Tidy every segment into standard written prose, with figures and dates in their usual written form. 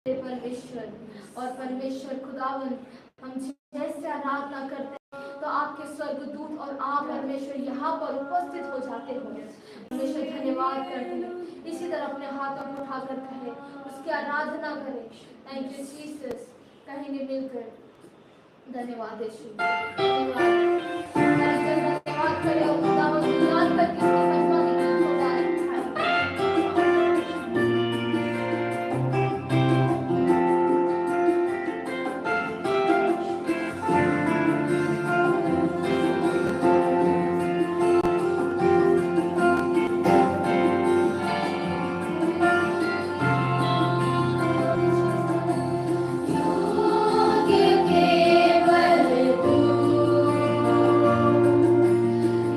परमेश्वर और परमेश्वर खुदावन, हम जैसे आराधना करते हैं तो आपके स्वर्गदूत और आप परमेश्वर यहाँ पर उपस्थित हो जाते हो। परमेश्वर धन्यवाद करते हैं। इसी तरह अपने हाथों को उठाकर कहे, उसकी आराधना करें। Thank you Jesus. कहेंगे मिलकर धन्यवाद यीशु, धन्यवाद करें और खुदावन को याद करके उसकी महिमा की गीत को गाएं। योग्य केवल तू,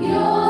योग्य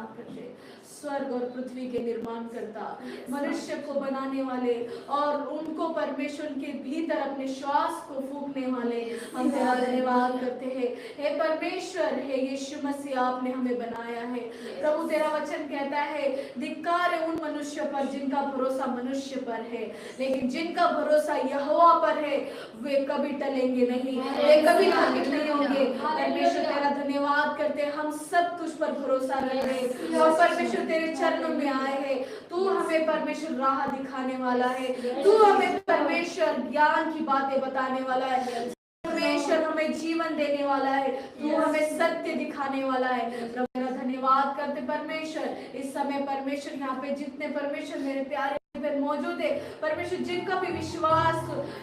धन्यवाद करते हैं। स्वर्ग और पृथ्वी के निर्माण करता, मनुष्य को बनाने वाले और उनको परमेश्वर के भीतर अपने श्वास को फूंकने वाले, हम तेरा धन्यवाद करते हैं। हे परमेश्वर, हे यीशु मसीह, आपने हमें बनाया है प्रभु। तेरा वचन कहता है धिक्कार है उन मनुष्य पर जिनका भरोसा मनुष्य पर है, लेकिन जिनका भरोसा यहोवा पर है वे कभी टलेंगे नहीं, वे कभी घटित नहीं होंगे। परमेश्वर तेरा धन्यवाद करते हैं, हम सब तुझ पर भरोसा रख रहे हैं और परमेश्वर तेरे चरणों में आए हैं। तू हमें परमेश्वर राह दिखाने वाला है, तू हमें परमेश्वर ज्ञान की बातें बताने वाला है, परमेश्वर हमें जीवन देने वाला है, तू हमें सत्य दिखाने वाला है। मेरा धन्यवाद करते परमेश्वर। इस समय परमेश्वर यहाँ पे जितने परमेश्वर मेरे प्यारे मौजूद है परमेश्वर, जिनका भी विश्वास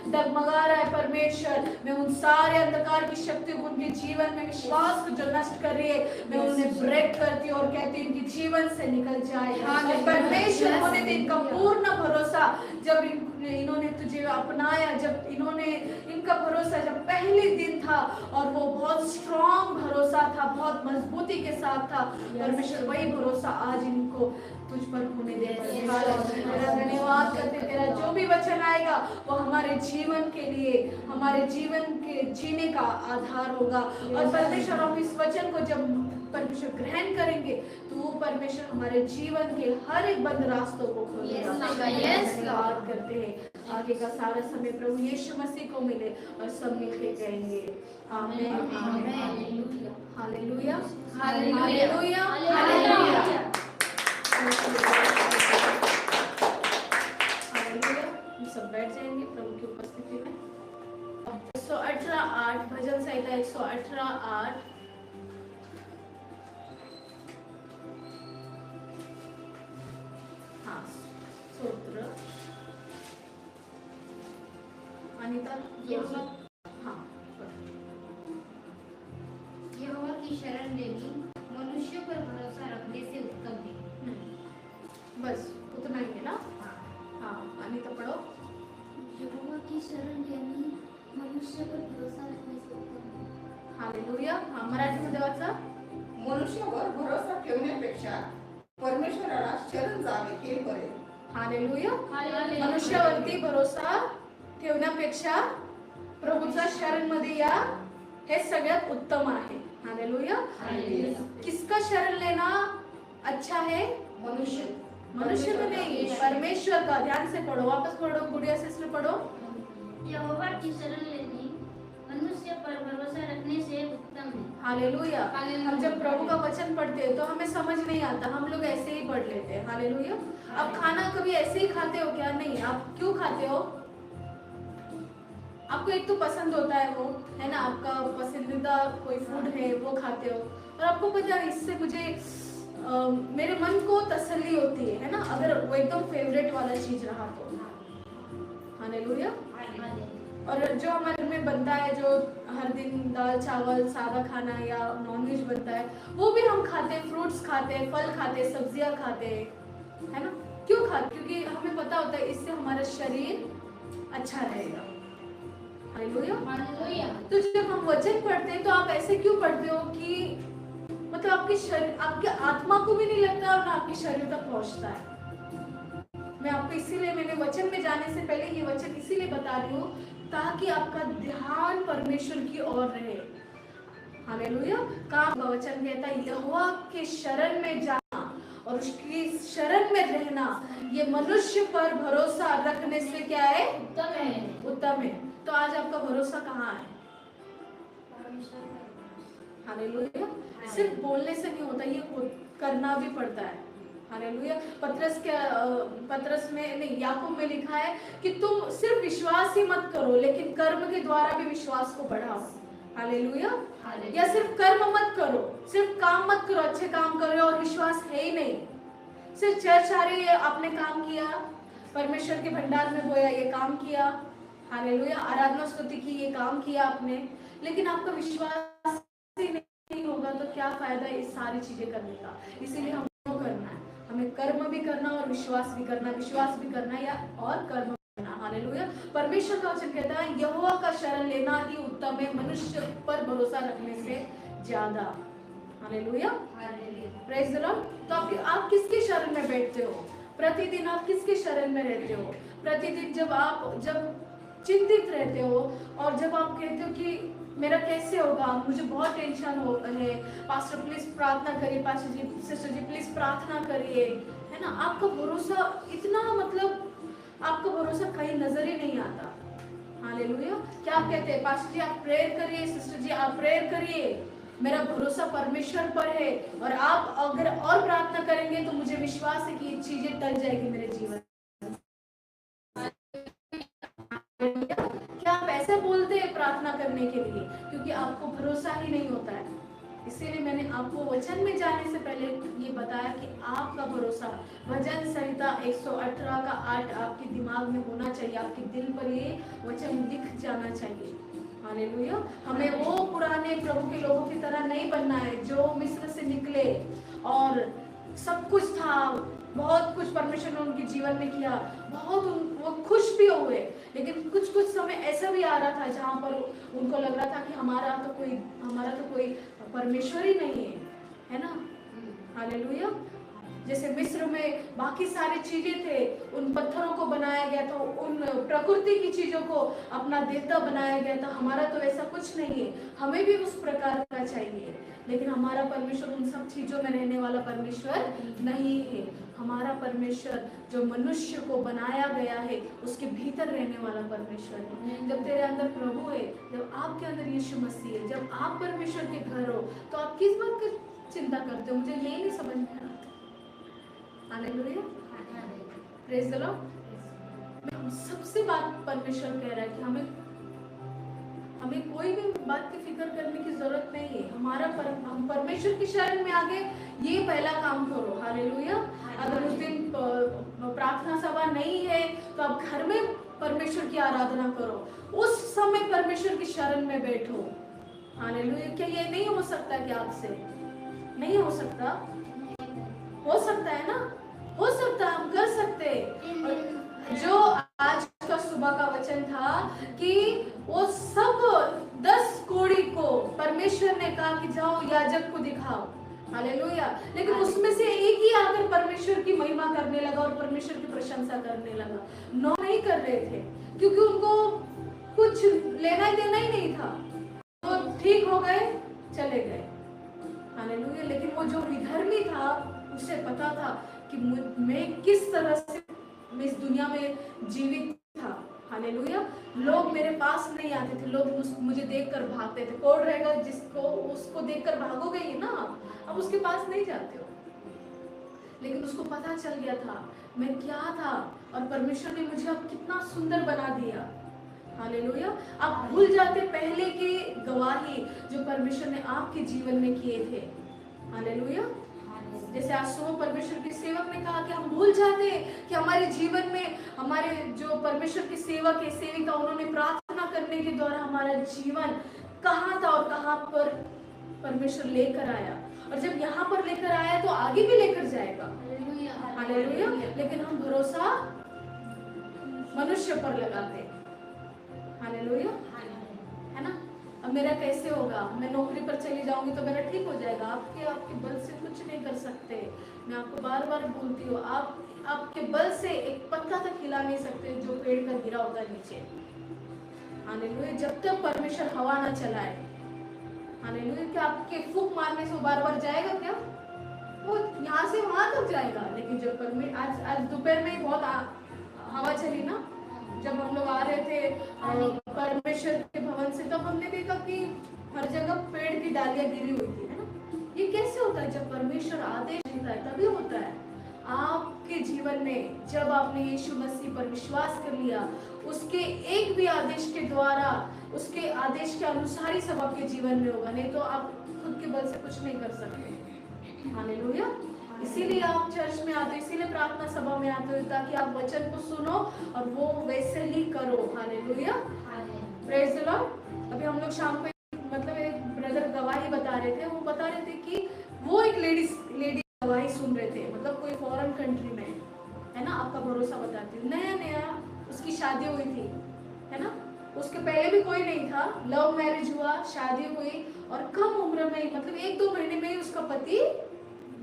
डगमगा रहा है परमेश्वर, मैं उन सारे अंधकार की शक्ति को उनके जीवन में विश्वास को जो नष्ट कर रही है मैं उन्हें ब्रेक करती हूँ और कहती हूँ इनके जीवन से निकल जाए। और परमेश्वर होने दे इनका पूर्ण भरोसा, जब इन्होंने तुझे अपनाया, जब इन्होंने इनका भरोसा जब पहले दिन था और वो बहुत स्ट्रॉन्ग भरोसा था, बहुत मजबूती के साथ था, परमेश्वर वही भरोसा आज इनको तुझ पर होने दे। तेरा धन्यवाद करते, तेरा जो भी वचन आएगा वो हमारे जीवन के लिए, हमारे जीवन के जीने का आधार होगा। और परमेश्वर हम इस वचन को जब परमेश्वर ग्रहण करेंगे तो परमेश्वर हमारे जीवन के हर एक बंद रास्तों को खोलेगा। धन्यवाद करते हैं। आगे का सारा समय प्रभु यीशु मसीह को मिले और सब मिलके कहेंगे आमीन, हालेलुया, हालेलुया, हालेलुया, हालेलुया। हम सब बैठ जाएंगे प्रभु की उपस्थिति में। 118 भजन संहिता 118:8। हाँ, स्तोत्र अनीता, हाँ, यहोवा की शरण लेनी मनुष्य पर भरोसा रखने से उत्तम है। बस उतना ही है ना। हाँ, अनीता पढ़ो। यहोवा की शरण लेनी मनुष्य पर भरोसा रखने से उत्तम है। हालेलुया। हाँ, मराठीमध्ये वाचा। मनुष्यावर भरोसा ठेवण्यापेक्षा परमेश्वराला शरण जावे हे बरे। हालेलुया। मनुष्यावरती भरोसा ठेवण्यापेक्षा प्रभूच्या शरण मध्ये या, हे सगळ्यात उत्तम आहे। हालेलुया। किसका शरण लेना अच्छा है? मनुष्य का नहीं, परमेश्वर का। ध्यान से पढ़ो, वापस पढ़ो, गुड़िया सिस्टर पढ़ो। यहोवा की शरण लेनी मनुष्य पर भरोसा रखने से उत्तम है। हालेलुया। हम जब प्रभु का वचन पढ़ते हैं तो हमें समझ नहीं आता, हम लोग ऐसे ही पढ़ लेते हैं। हालेलुया। आप खाना कभी ऐसे ही खाते हो क्या? नहीं। आप क्यों खाते हो? आपको एक तो पसंद होता है, वो है ना, आपका पसंदीदा कोई फूड है वो खाते हो और आपको पता है इससे मुझे मेरे मन को तसल्ली होती है ना, अगर वो एकदम फेवरेट वाला चीज रहा तो। हालेलुया। और जो हमारे घर में बनता है, जो हर दिन दाल चावल सादा खाना या नॉनवेज बनता है, वो भी हम खाते हैं, फ्रूट्स खाते हैं, फल खाते हैं, सब्जियां खाते हैं, है ना। क्यों खाते? क्योंकि हमें पता होता है इससे हमारा शरीर अच्छा रहेगा। हालेलुया। तो जब हम वचन पढ़ते हैं तो आप ऐसे क्यों पढ़ते हो कि मतलब आपके शरीर, आपके आत्मा को भी नहीं लगता और ना आपके शरीर तक पहुंचता है। मैं आपको इसीलिए, मैंने वचन में जाने से पहले ये वचन इसीलिए बता रही हूँ ताकि आपका ध्यान परमेश्वर की ओर रहे। हालेलुया। का वचन कहता है यहोवा के शरण में जाना और उसकी शरण में रहना, ये मनुष्य पर भरोसा रखने से क्या है? उत्तम है, उत्तम है। तो आज आपका भरोसा कहाँ है? हालेलुया। सिर्फ बोलने से नहीं होता, ये करना भी पड़ता है। हालेलुया। पत्रस में नहीं, याकूब में लिखा है कि तुम सिर्फ विश्वास ही मत करो लेकिन कर्म के द्वारा भी विश्वास को बढ़ाओ। हालेलुया। या सिर्फ कर्म मत करो, सिर्फ काम मत करो, अच्छे काम करो और विश्वास है ही नहीं। सिर्फ चर्च आ रही है, आपने काम किया, परमेश्वर के भंडार में बोया, ये काम किया, हालेलुया, आराधना स्तुति की, ये काम किया आपने, लेकिन आपका विश्वास ही नहीं होगा तो क्या फायदा इस सारी चीजें करने का। इसीलिए हमको करना है, हमें कर्म भी करना और विश्वास भी करना, विश्वास भी करना या और कर्म करना। हालेलुया। परमेश्वर का वचन कहता है यहोवा का शरण लेना ही उत्तम है मनुष्य पर भरोसा रखने से ज्यादा। Hallelujah, praise the Lord. तो आप किसके शरण में बैठते हो? प्रतिदिन आप किसके शरण में रहते हो? प्रतिदिन जब चिंतित रहते हो और जब आप कहते हो कि मेरा कैसे होगा, मुझे बहुत टेंशन हो है, पास्टर प्लीज प्रार्थना करिए, पास्टर जी, सिस्टर जी प्लीज प्रार्थना करिए, है ना। आपका भरोसा इतना, मतलब आपका भरोसा कहीं नजर ही नहीं आता। हालेलुया। क्या आप कहते हैं, पास्टर जी आप प्रेयर करिए, सिस्टर जी आप प्रेयर करिए, मेरा भरोसा परमेश्वर पर है, और आप अगर और प्रार्थना करेंगे तो मुझे विश्वास है कि ये चीजें टल जाएगी मेरे जीवन। क्या आप ऐसे बोलते हैं प्रार्थना करने के लिए? क्योंकि आपको भरोसा ही नहीं होता है। इसीलिए मैंने आपको वचन में जाने से पहले ये बताया कि आपका भरोसा भजन संहिता 118 का 8 आपके दिमाग में होना चाहिए, आपके दिल पर ये वचन दिख जाना चाहिए। हालेलुया। हमें वो पुराने प्रभु के लोगों की तरह नहीं बनना है जो मिस्र से निकले और सब कुछ था, बहुत कुछ परमेश्वर ने उनके जीवन में किया, बहुत वो खुश भी हुए, लेकिन कुछ कुछ समय ऐसा भी आ रहा था जहाँ पर उनको लग रहा था कि हमारा तो कोई परमेश्वर ही नहीं है ना। हालेलुया। जैसे मिस्र में बाकी सारी चीजें थे, उन पत्थरों को बनाया गया था, उन प्रकृति की चीजों को अपना देवता बनाया गया था। हमारा तो ऐसा कुछ नहीं है, हमें भी उस प्रकार का चाहिए, लेकिन हमारा परमेश्वर उन सब चीजों में रहने वाला परमेश्वर नहीं है। हमारा परमेश्वर जो मनुष्य को बनाया गया है उसके भीतर रहने वाला परमेश्वर है। जब तेरे अंदर प्रभु है, जब आपके अंदर यीशु मसीह है, जब आप परमेश्वर के घर हो, तो आप किस बात की चिंता करते हो? मुझे यही नहीं समझ में आता। Hallelujah, praise the Lord. सबसे बात परमेश्वर कह रहा है कि हमें कोई भी बात की फिक्र करने की जरूरत नहीं है। हम परमेश्वर की शरण में आगे ये पहला काम करो। हालेलुया। अगर उस दिन प्रार्थना सभा नहीं है तो आप घर में परमेश्वर की आराधना करो, उस समय परमेश्वर की शरण में बैठो। हालेलुया। क्या ये नहीं हो सकता? क्या आपसे नहीं हो सकता? हो सकता है ना, हो सकता है, हम कर सकते हैं। जो आज का सुबह का वचन था कि वो सब 10 कोड़ी को परमेश्वर ने कहा कि जाओ याजक को दिखाओ। हालेलुया। लेकिन उसमें से एक ही आकर परमेश्वर की महिमा करने लगा और परमेश्वर की प्रशंसा करने लगा। 9 नहीं कर रहे थे क्योंकि उनको कुछ लेना देना ही नहीं था, तो ठीक हो गए, चले गए। हालेलुया। लेकिन वो जो विधर्मी था उसे पता था कि मैं किस तरह से मैं इस दुनिया में जीवित था। हालेलुया। लोग मेरे पास नहीं आते थे, लोग मुझे देखकर भागते थे। कौन रहेगा जिसको उसको देखकर भागोगे ही ना, अब उसके पास नहीं जाते हो। लेकिन उसको पता चल गया था मैं क्या था और परमेश्वर ने मुझे अब कितना सुंदर बना दिया। हालेलुया। आप भूल जाते पहले के गवाही जो परमेश्वर ने आपके जीवन में किए थे। हालेलुया। जैसे आज सुबह परमेश्वर के सेवक ने कहा कि हम भूल जाते कि हमारे जीवन में हमारे जो परमेश्वर के सेवक है, सेविका, उन्होंने प्रार्थना करने के द्वारा हमारा जीवन कहाँ था और कहाँ पर परमेश्वर लेकर आया, और जब यहाँ पर लेकर आया तो आगे भी लेकर जाएगा। हालेलुया। लेकिन हम भरोसा मनुष्य पर लगाते। हालेलुया, है ना। अब मेरा कैसे होगा? मैं नौकरी पर चली जाऊंगी तो मेरा ठीक हो जाएगा? आपके बल से कुछ नहीं कर सकते। मैं आपको बार बार बोलती हूँ, आपके बल से एक पत्ता तक हिला नहीं सकते जो पेड़ का गिरा होगा नीचे। हालेलुया। जब तक परमेश्वर हवा ना चलाए। हालेलुया। क्या आपके फूंक मारने से बार बार जाएगा? क्या वो यहाँ से वहां तक जाएगा? लेकिन जब आज दोपहर में बहुत हवा चली ना, जब हम लोग आ रहे थे परमेश्वर के भवन से, तब हमने देखा कि हर जगह पेड़ की डालियां गिरी हुई थी, है ना। ये कैसे होता है? जब परमेश्वर आदेश देता है तभी होता है। आपके जीवन में जब आपने यीशु मसीह पर विश्वास कर लिया, उसके एक भी आदेश के द्वारा, उसके आदेश के अनुसार ही सब आपके जीवन में होगा, नहीं तो आप खुद के बल से कुछ नहीं कर सकते। हालेलुया। इसीलिए आप चर्च में आते हो, इसीलिए प्रार्थना सभा में आते हो, ताकि आप वचन को सुनो और वो वैसे ही करो। Hallelujah, praise the Lord. अभी हम लोग शाम को मतलब एक ब्रदर गवाही बता रहे थे, वो बता रहे थे कि वो एक लेडी गवाही सुन रहे थे, मतलब कोई फॉरेन कंट्री में, है ना। आपका भरोसा बताती हूँ, नया उसकी शादी हुई थी, है ना। उसके पहले भी कोई नहीं था, लव मैरिज हुआ, शादी हुई और कम उम्र में ही मतलब 1-2 महीने में ही उसका पति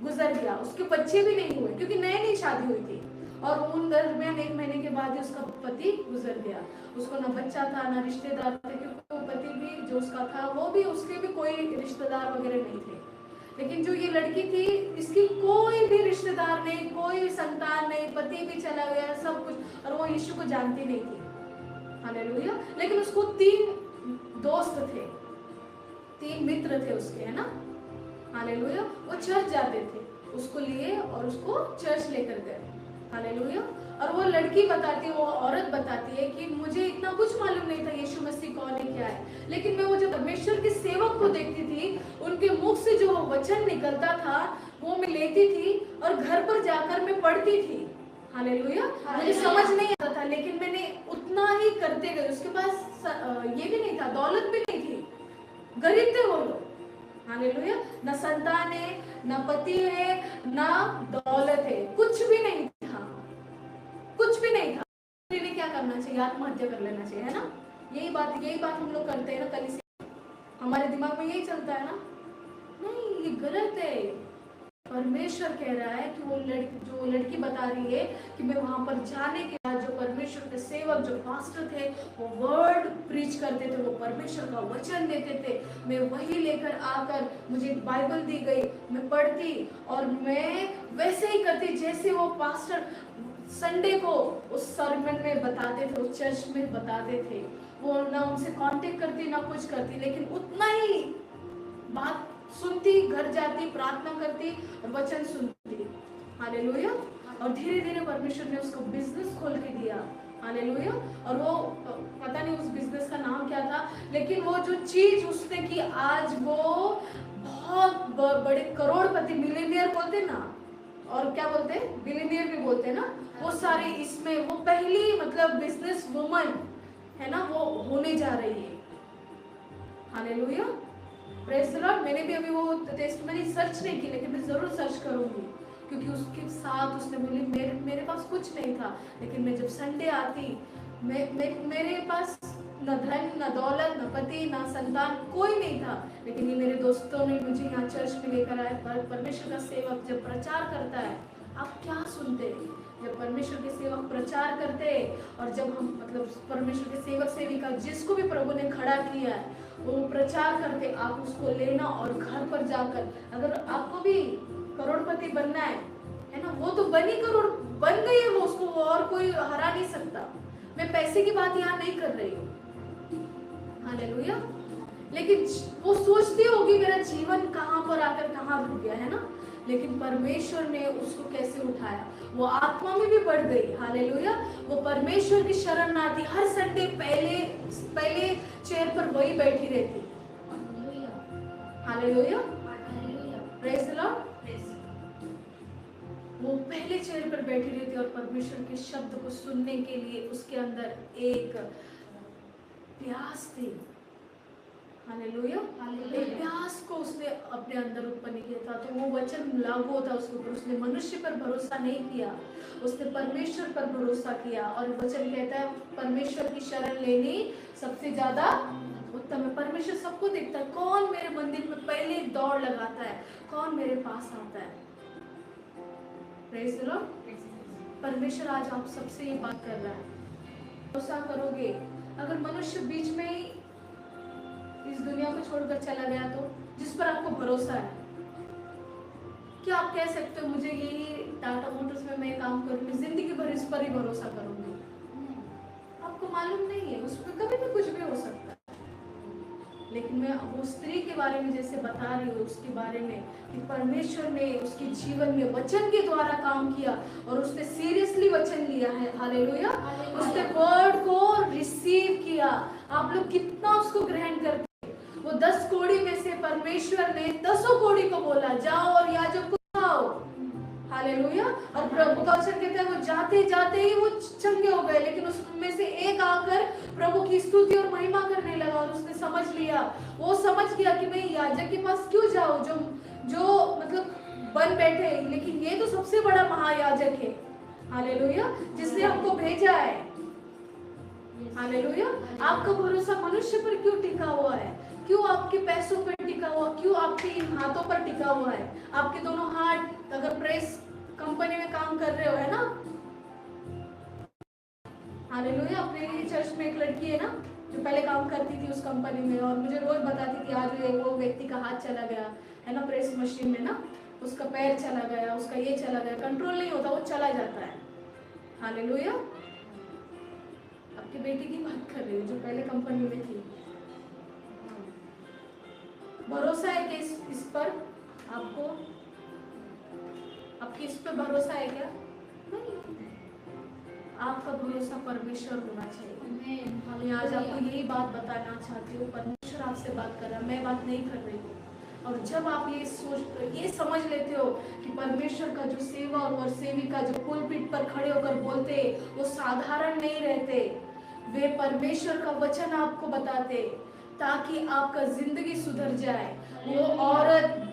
गुजर गया। उसके बच्चे भी नहीं हुए क्योंकि नई नई शादी हुई थी और उन दरमियान 1 महीने के बाद ही उसका पति गुजर गया। उसको ना बच्चा था ना रिश्तेदार थे, क्योंकि वो पति भी जो उसका था वो भी, उसके भी कोई रिश्तेदार वगैरह नहीं थे। लेकिन जो ये लड़की थी इसकी कोई भी रिश्तेदार नहीं, कोई संतान नहीं, पति भी चला गया, सब कुछ, और वो यीशु को जानती नहीं थी। हालेलुया। लेकिन उसको 3 दोस्त थे, 3 मित्र थे उसके, है ना। हालेलुया। वो चर्च जाते थे, उसको लिए और उसको चर्च लेकर गए। हालेलुया। और वो लड़की बताती है, वो औरत बताती है कि मुझे इतना कुछ मालूम नहीं था यीशु मसीह कौन है, क्या है, लेकिन मैं वो जब परमेश्वर के सेवक को देखती थी, उनके मुख से जो वचन निकलता था वो मैं लेती थी और घर पर जाकर मैं पढ़ती थी। हालेलुया। मुझे समझ नहीं आता था लेकिन मैंने उतना ही करते गए। उसके पास ये भी नहीं था, दौलत भी नहीं थी, गरीब थे वो लोग। हालेलुया। न संतान है, न पति है, न दौलत है, कुछ भी नहीं था, कुछ भी नहीं था। इन्हें क्या करना चाहिए? आत्महत्या कर लेना चाहिए, है ना। यही बात हम लोग करते हैं ना, कलीसिया हमारे दिमाग में यही चलता है ना। नहीं, ये गलत है। परमेश्वर कह रहा है कि जो लड़की बता रही है कि मैं वहां पर जाने के बाद जो परमेश्वर के सेवक, जो पास्टर थे, वो वर्ड प्रीच करते थे, वो परमेश्वर का वचन देते थे, मैं वही लेकर आकर, मुझे एक बाइबल दी गई, मैं पढ़ती और मैं वैसे ही करती जैसे वो पास्टर संडे को उस सरमन में बताते थे, उस चर्च में बताते थे। वो ना उनसे कांटेक्ट करती ना कुछ करती, लेकिन उतना ही बात सुनती, घर जाती, प्रार्थना करती और वचन सुनती। हालेलुया। और धीरे धीरे परमेश्वर ने उसको बिजनेस खोल के दिया। हालेलुया। और वो पता नहीं उस बिजनेस का नाम क्या था, लेकिन वो जो चीज उसने की, आज वो बहुत बड़े करोड़पति, मिलियनियर बोलते ना, और क्या बोलते हैं, बिलियनियर भी बोलते हैं ना, वो सारे इसमें वो पहली मतलब बिजनेस वुमन है ना, वो होने जा रही है। हालेलुया। Praise the Lord. मैंने भी अभी वो टेस्ट मैंने सर्च नहीं की, लेकिन मैं जरूर सर्च करूंगी, क्योंकि उसके साथ उसने बोली मेरे पास कुछ नहीं था, लेकिन मैं जब संडे आती, मेरे पास न धन, न दौलत, न पति, न संतान, कोई नहीं था, लेकिन ये मेरे दोस्तों ने मुझे यहाँ चर्च में लेकर आए। परमेश्वर का सेवक जब प्रचार करता है, आप क्या सुनते हैं? जब परमेश्वर के सेवक प्रचार करते और जब हम मतलब परमेश्वर के सेवक सेविका जिसको भी प्रभु ने खड़ा किया है, वो प्रचार करते, आप उसको लेना और घर पर जाकर, अगर आपको भी करोड़पति बनना है ना, वो तो बन गई है, वो उसको और कोई हरा नहीं सकता। मैं पैसे की बात यहाँ नहीं कर रही हूँ। हालेलुया। लेकिन वो सोचती होगी मेरा जीवन कहाँ पर आकर कहाँ रुक गया, है ना, लेकिन परमेश्वर ने उसको कैसे उठाया, वो आत्मा में भी बढ़ गई। हालेलुया। वो परमेश्वर की शरण आती, हर संडे पहले चेयर पर वही बैठी रहती। हालेलुया। Praise the Lord. वो पहले चेयर पर बैठी रहती और परमेश्वर के शब्द को सुनने के लिए उसके अंदर एक प्यास थी। हालेलुया। एक प्यास को उसने अपने अंदर उत्पन्न किया था, तो वो वचन लागू होता उसके ऊपर। उसने मनुष्य पर भरोसा नहीं किया, उसने परमेश्वर पर भरोसा किया। और वचन कहता है परमेश्वर की शरण लेनी सबसे ज्यादा उत्तम है। परमेश्वर सबको देखता है, कौन मेरे मंदिर में पहले दौड़ लगाता है, कौन मेरे पास आता है। Praise the Lord. परमेश्वर आज आप सबसे ये बात कर रहा है, भरोसा करोगे? अगर मनुष्य बीच में ही इस दुनिया को छोड़कर चला गया, तो जिस पर आपको भरोसा है, क्या आप कह सकते हो मुझे यही टाटा मोटर्स में मैं काम करूंगी, जिंदगी भर इस पर ही भरोसा करूंगी? आपको मालूम नहीं है, उस पर कभी भी कुछ भी हो सकता है। लेकिन मैं वो स्त्री के बारे में जैसे बता रही हूँ, उसके बारे में कि परमेश्वर ने उसके जीवन में वचन के द्वारा काम किया और उसने सीरियसली वचन लिया है। हालेलुया। उसने वर्ड को रिसीव किया। आप लोग कितना उसको ग्रहण करते हैं? वो 10 कोड़ी में से परमेश्वर ने 10 कोड़ी को बोला, जाओ और याजक को खाओ। हालेलुया। और प्रभु का वचन कहता है वो जाते जाते ही वो चंगे हो गए, लेकिन उसमें से एक आकर प्रभु की स्तुति और महिमा करने लगा और उसने समझ लिया, वो समझ गया कि मैं याजक के पास क्यों जाऊं जो मतलब बन बैठे, लेकिन ये तो सबसे बड़ा महायाजक है। हालेलुया। जिसने हमको भेजा है। हालेलुया। आपका भरोसा मनुष्य पर क्यों टिका हुआ है? क्यों आपके पैसों पर टिका हुआ? क्यों आपके इन हाथों पर टिका हुआ है? आपके दोनों हाथ अगर प्रेस कंपनी में काम कर रहे हो, है ना? हालेलुया। अपने ही चर्च में एक लड़की है ना जो पहले काम करती थी उस कंपनी में, और मुझे रोज बताती थी आज वो व्यक्ति का हाथ चला गया है ना प्रेस मशीन में ना, उसका पैर चला गया, उसका ये चला गया, कंट्रोल नहीं होता, वो चला जाता है। हालेलुया। आपकी बेटी की बात कर रही हूँ जो पहले कंपनी में थी। भरोसा है कि इस पर आपको, आपकी इस पर भरोसा है क्या? नहीं। आपका भरोसा परमेश्वर होना चाहिए। मैं आज आपको यही बात बताना चाहती हूँ, परमेश्वर आपसे बात कर रहा है, मैं बात नहीं कर रही हूँ। और जब आप ये समझ लेते हो कि परमेश्वर का जो सेवक और सेविका जो पुलपिट पर खड़े होकर बोलते वो साधारण नहीं रहते, वे परमेश्वर का वचन आपको बताते ताकि आपका जिंदगी सुधर जाए। वो औरत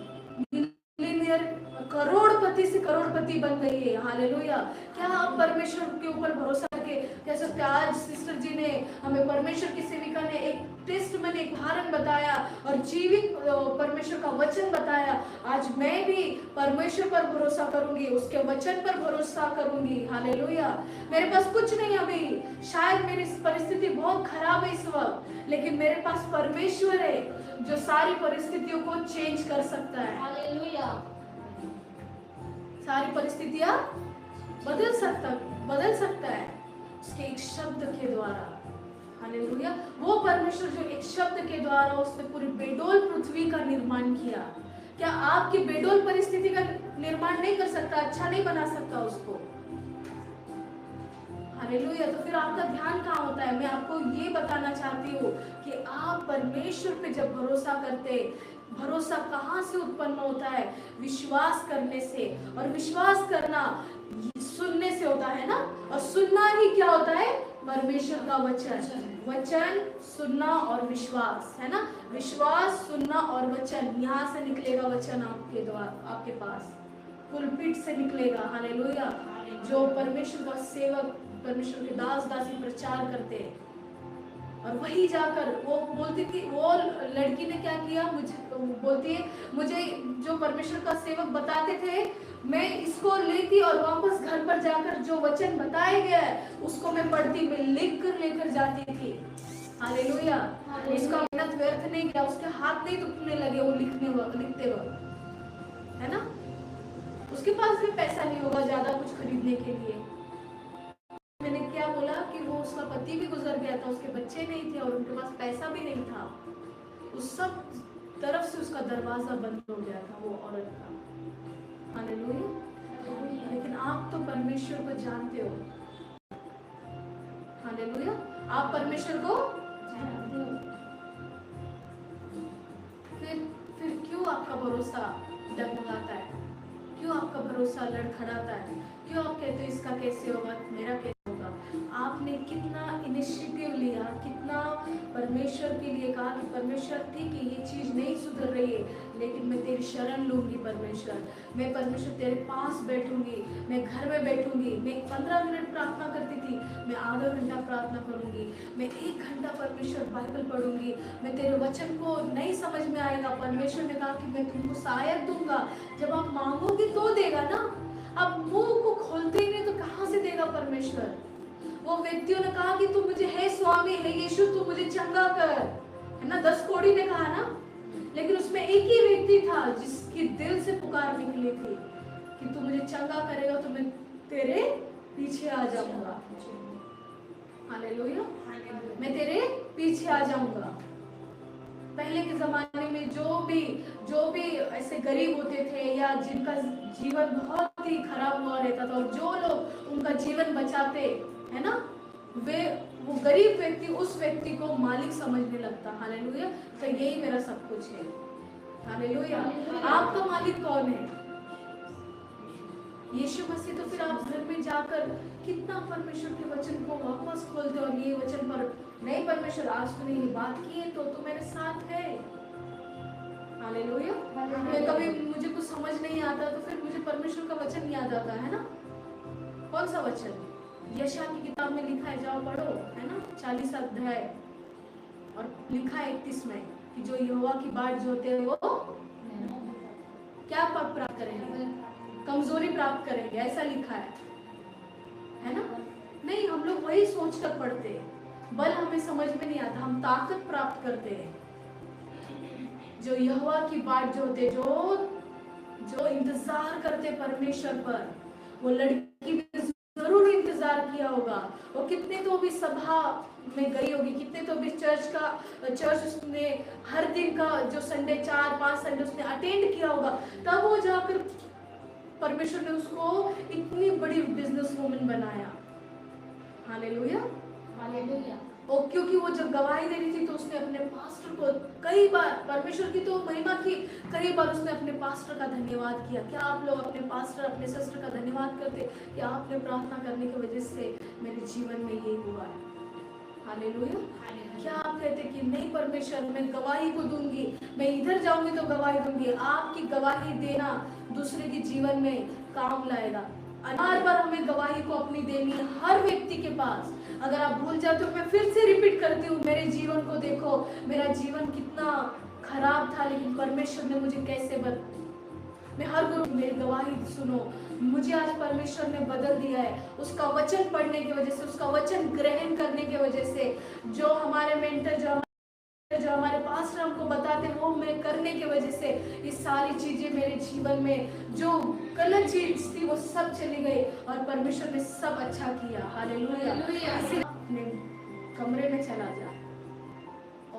करोड़पति से करोड़पति बन गई है। हालेलुया। क्या आप परमेश्वर के ऊपर भरोसा करके कह सकते? आज सिस्टर जी ने हमें, परमेश्वर की सेविका ने एक टेस्ट में एक उदाहरण बताया और जीवित परमेश्वर का वचन बताया। आज मैं भी परमेश्वर पर भरोसा करूंगी, उसके वचन पर भरोसा करूंगी। हालेलुया। मेरे पास कुछ नहीं अभी, शायद मेरी परिस्थिति बहुत खराब है इस वक्त, लेकिन मेरे पास परमेश्वर है जो सारी परिस्थितियों को चेंज कर सकता है। हालेलुया। सारी परिस्थितियां बदल सकता है उसके एक शब्द के द्वारा। हालेलुया। वो परमेश्वर जो एक शब्द के द्वारा उसने पूरी बेडोल पृथ्वी का निर्माण किया, क्या आपकी बेडोल परिस्थिति का निर्माण नहीं कर सकता? अच्छा नहीं बना सकता उसको? हालेलुया। तो फिर आपका ध्यान कहाँ होता है? मैं आपको ये बताना चाहती हूँ कि आप परमेश्वर पे जब भरोसा करते, भरोसा कहाँ से उत्पन्न होता है? विश्वास करने से। और विश्वास करना सुनने से होता है ना, और सुनना ही क्या होता है? परमेश्वर का वचन। वचन, सुनना और विश्वास, है ना? विश्वास, सुनना और वचन, यहाँ से निकलेगा वचन आपके द्वारा, आपके पास पुलपिट से निकलेगा। हालेलुया। जो परमेश्वर का सेवक, परमेश्वर के दास दासी प्रचार करते, और वही जाकर वो बोलती थी, वो लड़की ने क्या किया, मुझे बोलती है, मुझे जो परमेश्वर का सेवक बताते थे मैं इसको लेती और वापस घर पर जाकर जो वचन बताया गया है उसको मैं पढ़ती, मैं लिख कर लेकर जाती थी। हालेलुया। इसका मेहनत व्यर्थ नहीं किया, उसके हाथ नहीं दुखने लगे वो लिखते वक्त, है ना? उसके पास भी पैसा नहीं होगा ज्यादा कुछ खरीदने के लिए। मैंने क्या बोला कि वो उसका पति भी गुजर गया था, उसके बच्चे नहीं थे और उनके पास पैसा भी नहीं था। उस सब तरफ से उसका दरवाजा बंद हो गया था वो औरत का। हालेलुया। लेकिन आप तो परमेश्वर को जानते हो। हालेलुया। आप परमेश्वर को जानते हो। फिर क्यों आपका भरोसा डगमगाता है? क्यों आपका भरोसा लड़खड़ाता है? क्यों आप कहते हो इसका कैसे होगा, मेरा कैसे होगा? आपने कितना इनिशिएटिव लिया, कितना परमेश्वर के लिए कहा कि परमेश्वर ठीक है ये चीज नहीं सुधर रही है, लेकिन मैं तेरी शरण लूंगी परमेश्वर, मैं परमेश्वर तेरे पास बैठूंगी, मैं घर में बैठूंगी, मैं 15 मिनट प्रार्थना करती थी, मैं आधा घंटा प्रार्थना करूंगी, मैं 1 घंटा परमेश्वर बाइबल पढ़ूंगी, मैं तेरे वचन को नहीं समझ में आएगा, परमेश्वर ने कहा कि मैं तुमको सहायक दूंगा, जब आप मांगोगे तो देगा ना, आप मुंह को खोलते ही नहीं तो कहां से देगा परमेश्वर? वो व्यक्तियों ने कहा कि तू मुझे, हे स्वामी, हे यीशु, तू मुझे चंगा कर, है ना? 10 कोड़ी ने कहा ना, लेकिन उसमें एक ही व्यक्ति था जिसकी दिल से पुकार निकली थी कि तू मुझे चंगा करेगा तो मैं तेरे पीछे आ जाऊंगा। हालेलुया। मैं तेरे पीछे आ जाऊंगा। पहले के जमाने में जो भी ऐसे गरीब होते थे या जिनका जीवन बहुत ही खराब हुआ रहता था, और जो लोग उनका जीवन बचाते, है ना, वो गरीब व्यक्ति उस व्यक्ति को मालिक समझने लगता। हालेलुया। तो यही मेरा सब कुछ है। हालेलुया। आपका मालिक कौन है? यीशु मसीह। तो फिर आप घर में जाकर कितना परमेश्वर के वचन को वापस खोलते और ये वचन पर, नहीं परमेश्वर आज तूने ये बात की है तो तू मेरे साथ है। हालेलुया। मैं कभी मुझे कुछ समझ नहीं आता तो फिर मुझे परमेश्वर का वचन याद आता है ना। कौन सा वचन? यशा की किताब में लिखा है, जाओ पढ़ो, है ना, 40 अध्याय, और लिखा है 31 में कि जो यहोवा की बाट जोते हैं वो क्या प्राप्त करेंगे? कमजोरी प्राप्त करेंगे, ऐसा लिखा है ना? नहीं, हम लोग वही सोच कर पढ़ते हैं, बल हमें समझ में नहीं आता, हम ताकत प्राप्त करते हैं। जो यहोवा की बाट जोते, जो इंतजार करते परमेश्वर पर, वो लड़की भी जरूर इंतजार किया होगा। वो कितने तो भी सभा में गई होगी, कितने तो भी चर्च उसने हर दिन का जो संडे 4-5 संडे उसने अटेंड किया होगा, तब वो जाकर परमेश्वर ने उसको इतनी बड़ी बिजनेस वुमन बनाया। Hallelujah, hallelujah. और क्योंकि वो जब गवाही दे रही थी तो उसने अपने पास्टर को कई बार, परमेश्वर की तो महिमा की, कई बार उसने अपने पास्टर का धन्यवाद किया। क्या आप लोग अपने पास्टर, अपने सिस्टर का धन्यवाद करते कि आपने प्रार्थना करने की वजह से मेरे जीवन में ये हुआ है? हालेलुया। क्या आप कहते कि नहीं परमेश्वर, मैं गवाही को दूंगी, मैं इधर जाऊंगी तो गवाही दूंगी? आपकी गवाही देना दूसरे के जीवन में काम लाएगा। बार बार हमें गवाही को अपनी देनी है हर व्यक्ति के पास। अगर आप भूल जाते हो, मैं फिर से रिपीट करती हूँ, मेरे जीवन को देखो, मेरा जीवन कितना खराब था, लेकिन परमेश्वर ने मुझे कैसे मैं हर गुरु मेरी गवाही सुनो, मुझे आज परमेश्वर ने बदल दिया है। उसका वचन पढ़ने की वजह से, उसका वचन ग्रहण करने की वजह से, जो हमारे मेंटर, जो हमारे पास हमको बताते, वो मैं करने की वजह से, ये सारी चीजें मेरे जीवन में जो गलत चीज थी वो सब चली गई और परमेश्वर ने सब अच्छा किया। हालेलुया। अपने कमरे में चला जा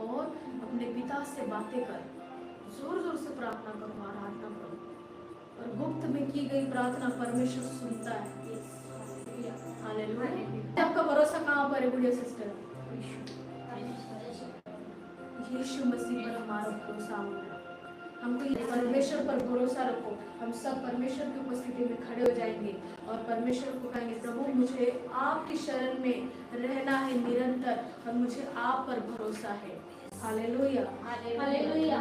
और अपने पिता से बातें कर, जोर जोर से प्रार्थना करो, आराधना करो, और गुप्त में की गई प्रार्थना परमेश्वर सुनता है। हालेलुया। आपका भरोसा कहाँ पर है बुढ़िया सिस्टर? यीशु मसीह पर हमारा भरोसा होगा। हमको ये परमेश्वर पर भरोसा रखो। हम सब परमेश्वर की उपस्थिति में खड़े हो जाएंगे और परमेश्वर को कहेंगे, प्रभु मुझे आपकी शरण में रहना है निरंतर, और मुझे आप पर भरोसा है। Hallelujah, hallelujah.